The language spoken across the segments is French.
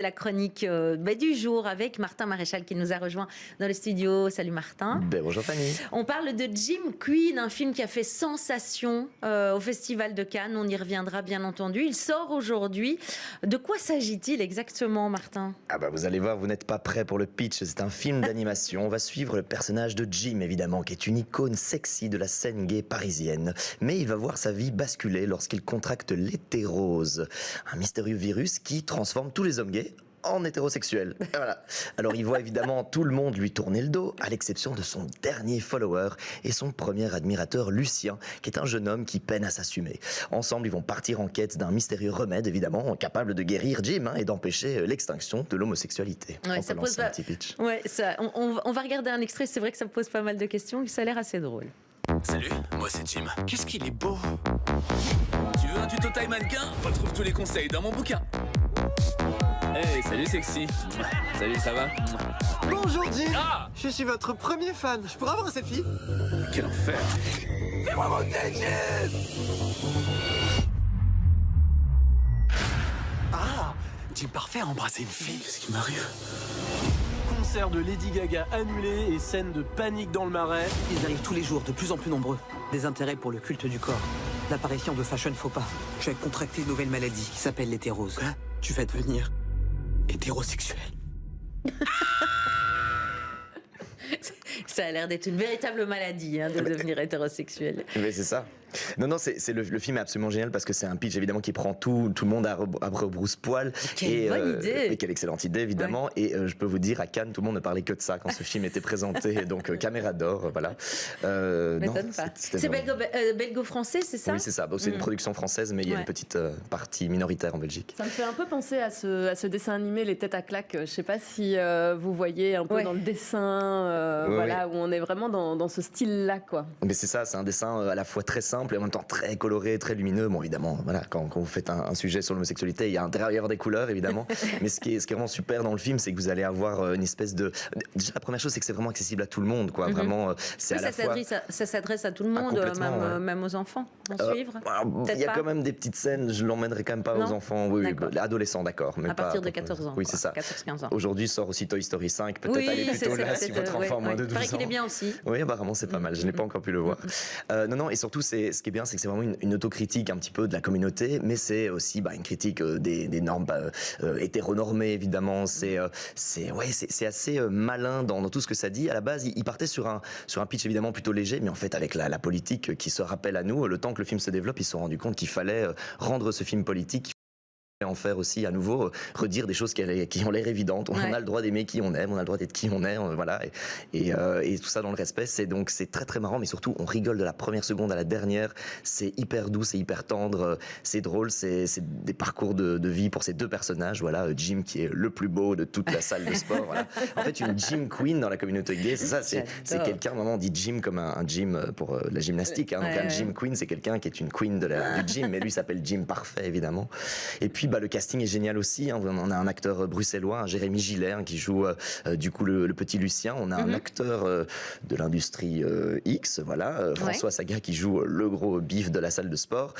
La chronique du jour avec Martin Maréchal qui nous a rejoint dans le studio. Salut Martin. Bonjour Fanny. On parle de Jim Queen, un film qui a fait sensation au Festival de Cannes. On y reviendra bien entendu. Il sort aujourd'hui. De quoi s'agit-il exactement, Martin ? Vous allez voir, vous n'êtes pas prêt pour le pitch. C'est un film d'animation. On va suivre le personnage de Jim, évidemment, qui est une icône sexy de la scène gay parisienne. Mais il va voir sa vie basculer lorsqu'il contracte l'hétérose, un mystérieux virus qui transforme tous les hommes gays en hétérosexuel. Voilà. Alors il voit évidemment tout le monde lui tourner le dos, à l'exception de son dernier follower et son premier admirateur, Lucien, qui est un jeune homme qui peine à s'assumer. Ensemble, ils vont partir en quête d'un mystérieux remède, évidemment, capable de guérir Jim et d'empêcher l'extinction de l'homosexualité. Ouais, on peut lancer un petit pitch. Ouais, on va regarder un extrait, c'est vrai que ça pose pas mal de questions, ça a l'air assez drôle. Salut, moi c'est Jim. Qu'est-ce qu'il est beau! Tu veux un tuto taille mannequin? Retrouve tous les conseils dans mon bouquin. Hey, salut sexy. Salut, ça va? Bonjour Jim. Ah! Je suis votre premier fan. Je pourrais avoir un selfie? Quel enfer! Fais-moi monter, Jim! Ah, Jim parfait à embrasser une fille. Qu'est-ce qui m'arrive? Concert de Lady Gaga annulé et scène de panique dans le Marais. Ils arrivent tous les jours, de plus en plus nombreux. Des intérêts pour le culte du corps. L'apparition de fashion faux pas. Tu as contracté une nouvelle maladie qui s'appelle l'hétérose. Tu vas devenir hétérosexuel. Ça a l'air d'être une véritable maladie de devenir hétérosexuel. Mais c'est ça. Non, le film est absolument génial parce que c'est un pitch évidemment qui prend tout le monde à rebrousse-poil. Quelle bonne idée. Et quelle excellente idée évidemment. Ouais. Et je peux vous dire, à Cannes, tout le monde ne parlait que de ça quand ce film était présenté. Donc caméra d'or, voilà. M'étonne pas. C'est belgo-français, c'est ça? Oui, c'est ça. Donc, c'est une production française, mais il y a une petite partie minoritaire en Belgique. Ça me fait un peu penser à ce dessin animé Les Têtes à claques. Je sais pas si vous voyez un peu dans le dessin, où on est vraiment dans ce style-là, quoi. Mais c'est ça, c'est un dessin à la fois très simple et en même temps très coloré, très lumineux. Bon, évidemment, voilà, quand vous faites un sujet sur l'homosexualité, il y a intérieur des couleurs, évidemment. Mais ce qui est vraiment super dans le film, c'est que vous allez avoir une espèce de... Déjà, la première chose, c'est que c'est vraiment accessible à tout le monde, quoi. Vraiment, c'est à la fois... Ça s'adresse à tout le monde, même aux enfants, suivre. Il y a quand même des petites scènes, je l'emmènerai quand même pas aux enfants. Oui, adolescents, d'accord. Mais à partir de 14 ans. Oui, c'est ça. 14-15 ans. Aujourd'hui sort aussi Toy Story 5. Peut-être aller plutôt là si votre enfant a moins de 12 ans. Il paraît qu'il est bien aussi. Oui, apparemment, c'est pas mal. Je n'ai pas encore pu le voir. Non, et surtout, ce qui est bien, c'est que c'est vraiment une autocritique un petit peu de la communauté, mais c'est aussi une critique des normes hétéronormées, évidemment. C'est assez malin dans tout ce que ça dit. À la base, il partait sur un pitch évidemment plutôt léger, mais en fait, avec la politique qui se rappelle à nous, le temps que le film se développe, ils se sont rendus compte qu'il fallait rendre ce film politique, en faire aussi à nouveau, redire des choses qui ont l'air évidentes. On a le droit d'aimer qui on aime, on a le droit d'être qui on est, voilà, et tout ça dans le respect. C'est très très marrant, mais surtout on rigole de la première seconde à la dernière. C'est hyper doux, c'est hyper tendre, c'est drôle, c'est des parcours de vie pour ces deux personnages. Voilà, Jim qui est le plus beau de toute la salle de sport. Voilà. En fait, une Jim Queen dans la communauté gay, c'est ça. C'est quelqu'un, on dit Jim comme un gym pour la gymnastique. Donc un Jim Queen, c'est quelqu'un qui est une queen du gym, mais lui s'appelle Jim Parfait évidemment. Et puis le casting est génial aussi. On a un acteur bruxellois, Jérémy Gillet, qui joue du coup le petit Lucien. On a un acteur de l'industrie X, voilà, François Saga qui joue le gros bif de la salle de sport.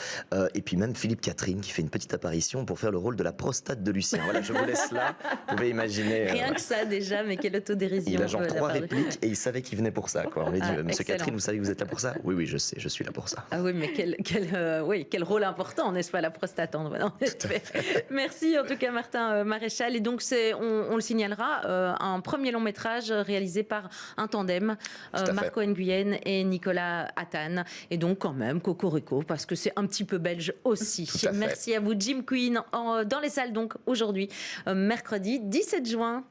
Et puis même Philippe Catherine qui fait une petite apparition pour faire le rôle de la prostate de Lucien. Voilà, je vous laisse là. Vous pouvez imaginer. Rien que ça déjà, mais quelle autodérision. Il a genre 3 répliques et il savait qu'il venait pour ça, quoi. On lui dit, Monsieur Catherine, vous savez que vous êtes là pour ça? Oui, je sais, je suis là pour ça. Ah oui, mais quel rôle important, n'est-ce pas, la prostate, en effet. Merci en tout cas Martin Maréchal. Et donc on le signalera, un premier long métrage réalisé par un tandem, Marco Nguyen et Nicolas Attan. Et donc quand même Cocorico, parce que c'est un petit peu belge aussi. Merci à vous Jim Queen, dans les salles donc aujourd'hui, mercredi 17 juin.